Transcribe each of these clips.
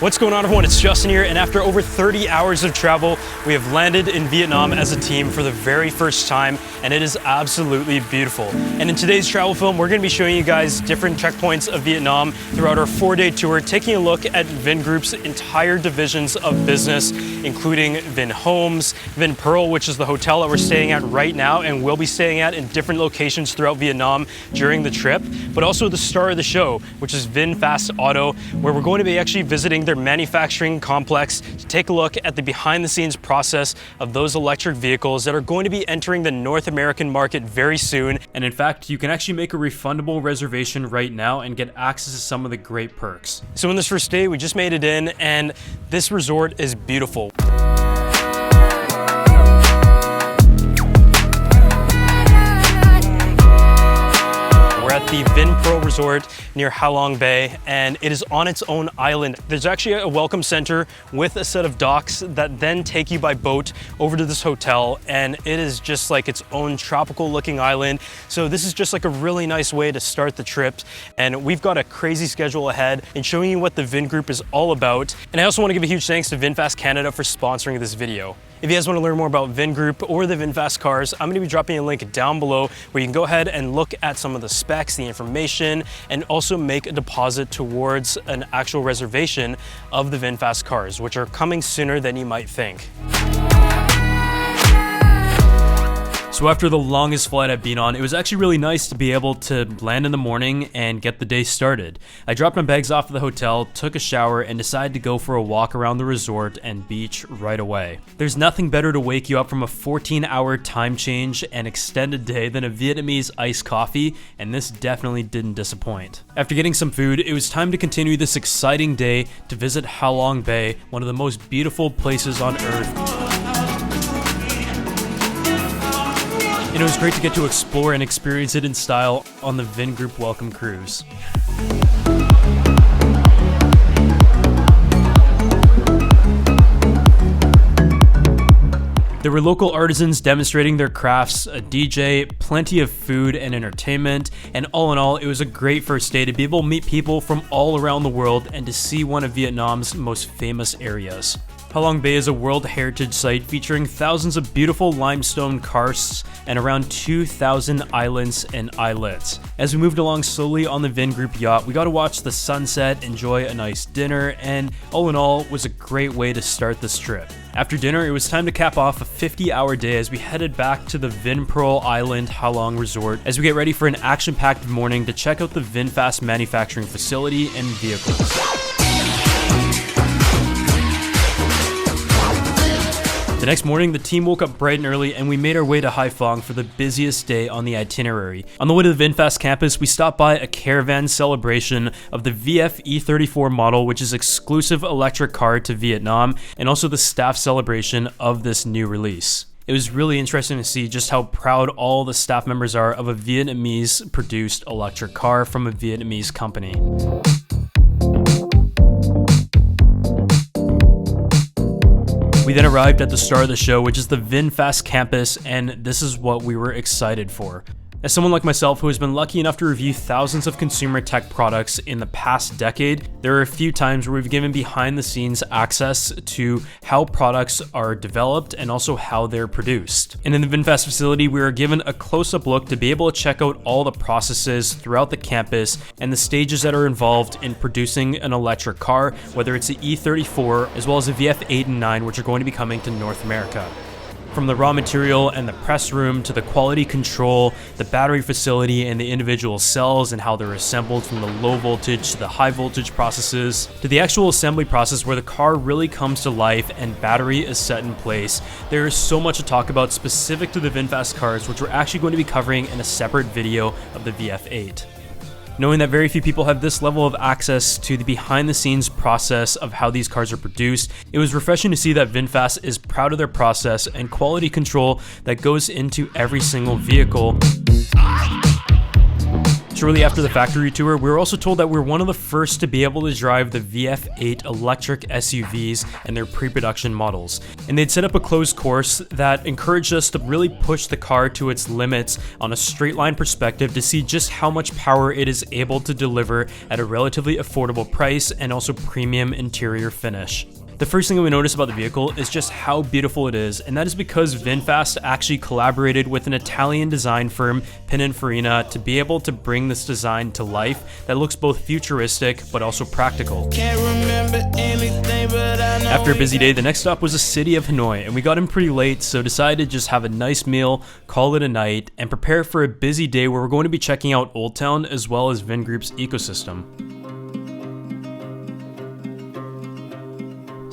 What's going on, everyone? It's Justin here, and after over 30 hours of travel, we have landed in Vietnam as a team for the very first time, and it is absolutely beautiful. And in today's travel film, we're going to be showing you guys different checkpoints of Vietnam throughout our 4-day tour, taking a look at Vin Group's entire divisions of business, including Vin Homes, Vin Pearl, which is the hotel that we're staying at right now, and we'll be staying at in different locations throughout Vietnam during the trip, but also the star of the show, which is VinFast Auto, where we're going to be actually visiting their manufacturing complex to take a look at the behind-the-scenes process of those electric vehicles that are going to be entering the North American market very soon. And in fact, you can actually make a refundable reservation right now and get access to some of the great perks. So in this first day, we just made it in, and this resort is beautiful. At the Vin Pearl Resort near Ha Long Bay, and it is on its own island. There's actually a welcome center with a set of docks that then take you by boat over to this hotel, and it is just like its own tropical looking island. So this is just like a really nice way to start the trip, and we've got a crazy schedule ahead in showing you what the Vin Group is all about. And I also want to give a huge thanks to VinFast Canada for sponsoring this video. If you guys want to learn more about Vin Group or the VinFast cars, I'm going to be dropping a link down below where you can go ahead and look at some of the specs, the information, and also make a deposit towards an actual reservation of the VinFast cars, which are coming sooner than you might think. So after the longest flight I've been on, it was actually really nice to be able to land in the morning and get the day started. I dropped my bags off at the hotel, took a shower, and decided to go for a walk around the resort and beach right away. There's nothing better to wake you up from a 14-hour time change and extended day than a Vietnamese iced coffee, and this definitely didn't disappoint. After getting some food, it was time to continue this exciting day to visit Ha Long Bay, one of the most beautiful places on earth. And it was great to get to explore and experience it in style on the Vin Group Welcome Cruise. There were local artisans demonstrating their crafts, a DJ, plenty of food and entertainment, and all in all, it was a great first day to be able to meet people from all around the world and to see one of Vietnam's most famous areas. Ha Long Bay is a World Heritage Site featuring thousands of beautiful limestone karsts and around 2,000 islands and islets. As we moved along slowly on the Vin Group yacht, we got to watch the sunset, enjoy a nice dinner, and all in all, was a great way to start this trip. After dinner, it was time to cap off a 50-hour day as we headed back to the Vin Pearl Island Ha Long Resort as we get ready for an action-packed morning to check out the VinFast manufacturing facility and vehicles. The next morning, the team woke up bright and early and we made our way to Hai Phong for the busiest day on the itinerary. On the way to the VinFast campus, we stopped by a caravan celebration of the VF E34 model, which is exclusive electric car to Vietnam, and also the staff celebration of this new release. It was really interesting to see just how proud all the staff members are of a Vietnamese-produced electric car from a Vietnamese company. We then arrived at the star of the show, which is the VinFast campus, and this is what we were excited for. As someone like myself who has been lucky enough to review thousands of consumer tech products in the past decade, there are a few times where we've given behind the scenes access to how products are developed and also how they're produced. And in the VinFast facility, we were given a close-up look to be able to check out all the processes throughout the campus and the stages that are involved in producing an electric car, whether it's the E34 as well as the VF8 and 9, which are going to be coming to North America. From the raw material and the press room to the quality control, the battery facility and the individual cells and how they're assembled, from the low voltage to the high voltage processes, to the actual assembly process where the car really comes to life and battery is set in place. There is so much to talk about specific to the VinFast cars, which we're actually going to be covering in a separate video of the VF8. Knowing that very few people have this level of access to the behind-the-scenes process of how these cars are produced, it was refreshing to see that VinFast is proud of their process and quality control that goes into every single vehicle. Shortly after the factory tour, we were also told that we were one of the first to be able to drive the VF8 electric SUVs and their pre-production models. And they'd set up a closed course that encouraged us to really push the car to its limits on a straight line perspective to see just how much power it is able to deliver at a relatively affordable price and also premium interior finish. The first thing that we notice about the vehicle is just how beautiful it is, and that is because VinFast actually collaborated with an Italian design firm, Pininfarina, to be able to bring this design to life that looks both futuristic but also practical. After a busy day, the next stop was the city of Hanoi, and we got in pretty late, so decided to just have a nice meal, call it a night, and prepare for a busy day where we're going to be checking out Old Town as well as Vingroup's ecosystem.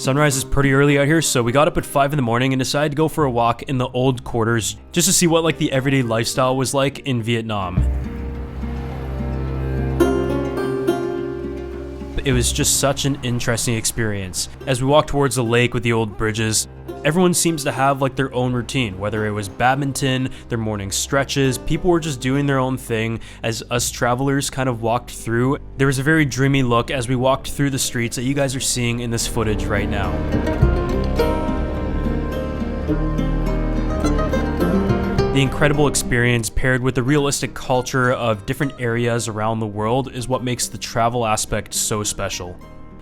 Sunrise is pretty early out here, so we got up at 5 in the morning and decided to go for a walk in the old quarters just to see what like the everyday lifestyle was like in Vietnam. It was just such an interesting experience. As we walked towards the lake with the old bridges, everyone seems to have like their own routine, whether it was badminton, their morning stretches, people were just doing their own thing as us travelers kind of walked through. There was a very dreamy look as we walked through the streets that you guys are seeing in this footage right now. The incredible experience paired with the realistic culture of different areas around the world is what makes the travel aspect so special.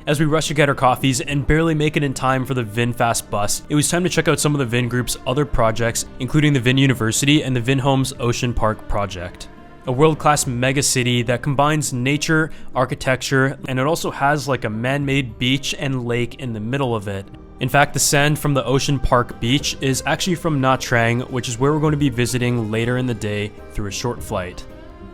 As we rushed to get our coffees and barely make it in time for the VinFast bus, it was time to check out some of the Vingroup's other projects, including the Vin University and the Vinhomes Ocean Park project. A world-class mega city that combines nature, architecture, and it also has like a man-made beach and lake in the middle of it. In fact, the sand from the Ocean Park beach is actually from Nha Trang, which is where we're going to be visiting later in the day through a short flight.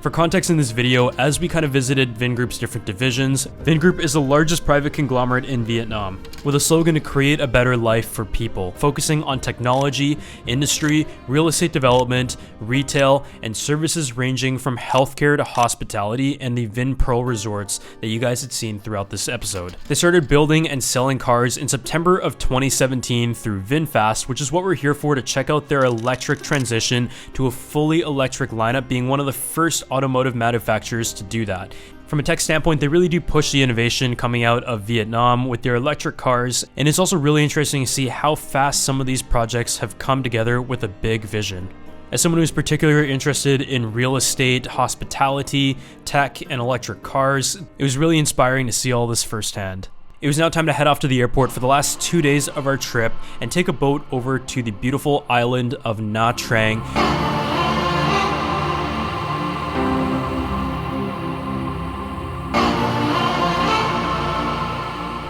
For context in this video, as we kind of visited Vingroup's different divisions, Vingroup is the largest private conglomerate in Vietnam, with a slogan to create a better life for people, focusing on technology, industry, real estate development, retail, and services ranging from healthcare to hospitality and the Vin Pearl resorts that you guys had seen throughout this episode. They started building and selling cars in September of 2017 through VinFast, which is what we're here for, to check out their electric transition to a fully electric lineup, being one of the first automotive manufacturers to do that. From a tech standpoint, they really do push the innovation coming out of Vietnam with their electric cars, and it's also really interesting to see how fast some of these projects have come together with a big vision. As someone who's particularly interested in real estate, hospitality, tech, and electric cars, it was really inspiring to see all this firsthand. It was now time to head off to the airport for the last 2 days of our trip and take a boat over to the beautiful island of Nha Trang.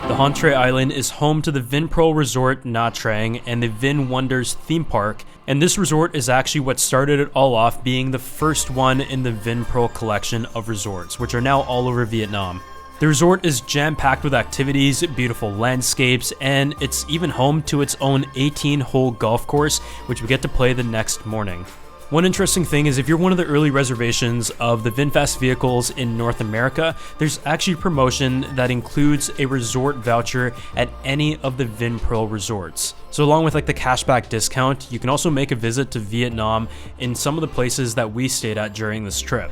The Hon Tre Island is home to the Vin Pearl Resort Nha Trang and the Vin Wonders theme park, and this resort is actually what started it all off, being the first one in the Vin Pearl collection of resorts, which are now all over Vietnam. The resort is jam-packed with activities, beautiful landscapes, and it's even home to its own 18-hole golf course, which we get to play the next morning. One interesting thing is if you're one of the early reservations of the VinFast vehicles in North America, there's actually a promotion that includes a resort voucher at any of the Vin Pearl resorts. So along with like the cashback discount, you can also make a visit to Vietnam in some of the places that we stayed at during this trip.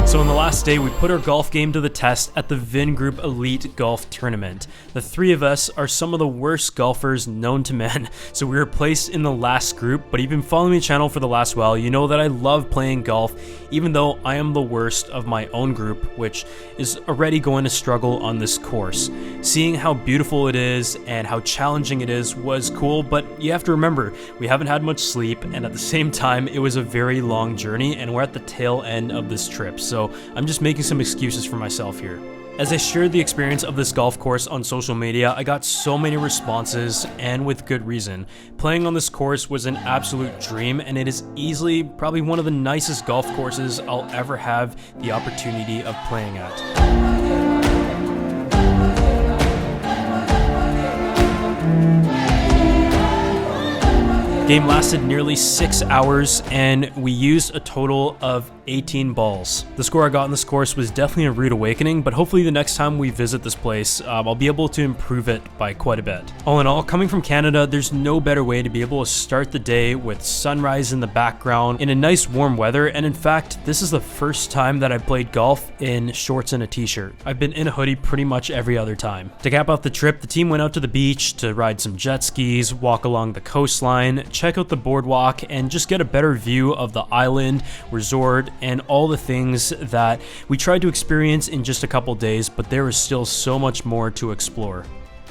So on the last day, we put our golf game to the test at the Vingroup Elite Golf Tournament. The three of us are some of the worst golfers known to man, so we were placed in the last group, but you've been following my channel for the last while, you know that I love playing golf, even though I am the worst of my own group, which is already going to struggle on this course. Seeing how beautiful it is and how challenging it is was cool, but you have to remember, we haven't had much sleep, and at the same time, it was a very long journey, and we're at the tail end of this trip, so I'm just making some excuses for myself here. As I shared the experience of this golf course on social media, I got so many responses, and with good reason. Playing on this course was an absolute dream, and it is easily probably one of the nicest golf courses I'll ever have the opportunity of playing at. Game lasted nearly 6 hours, and we used a total of 18 balls. The score I got in this course was definitely a rude awakening, but hopefully the next time we visit this place, I'll be able to improve it by quite a bit. All in all, coming from Canada, there's no better way to be able to start the day with sunrise in the background in a nice warm weather, and in fact, this is the first time that I played golf in shorts and a t-shirt. I've been in a hoodie pretty much every other time. To cap off the trip, the team went out to the beach to ride some jet skis, walk along the coastline, check out the boardwalk, and just get a better view of the island, resort, and all the things that we tried to experience in just a couple days, but there is still so much more to explore.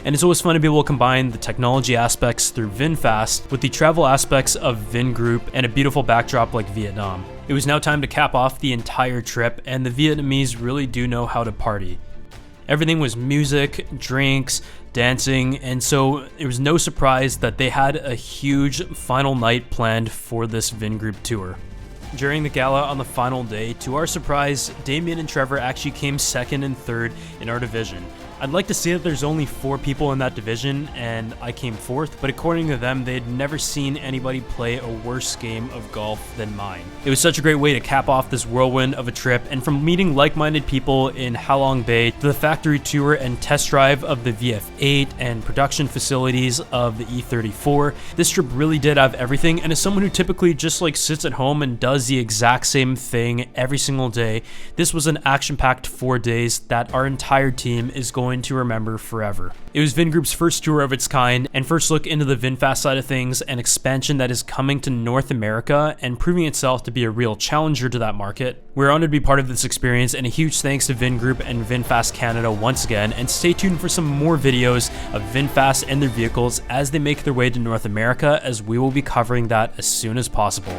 And it's always fun to be able to combine the technology aspects through VinFast with the travel aspects of Vingroup and a beautiful backdrop like Vietnam. It was now time to cap off the entire trip, and the Vietnamese really do know how to party. Everything was music, drinks, dancing, and so it was no surprise that they had a huge final night planned for this Vingroup tour. During the gala on the final day, to our surprise, Damien and Trevor actually came second and third in our division. I'd like to say that there's only 4 people in that division and I came 4th, but according to them, they'd never seen anybody play a worse game of golf than mine. It was such a great way to cap off this whirlwind of a trip, and from meeting like-minded people in Halong Bay to the factory tour and test drive of the VF8 and production facilities of the E34, this trip really did have everything, and as someone who typically just sits at home and does the exact same thing every single day, this was an action-packed 4 days that our entire team is going to remember forever. It was Vingroup's first tour of its kind and first look into the VinFast side of things, an expansion that is coming to North America and proving itself to be a real challenger to that market. We're honored to be part of this experience, and a huge thanks to Vingroup and VinFast Canada once again, and stay tuned for some more videos of VinFast and their vehicles as they make their way to North America, as we will be covering that as soon as possible.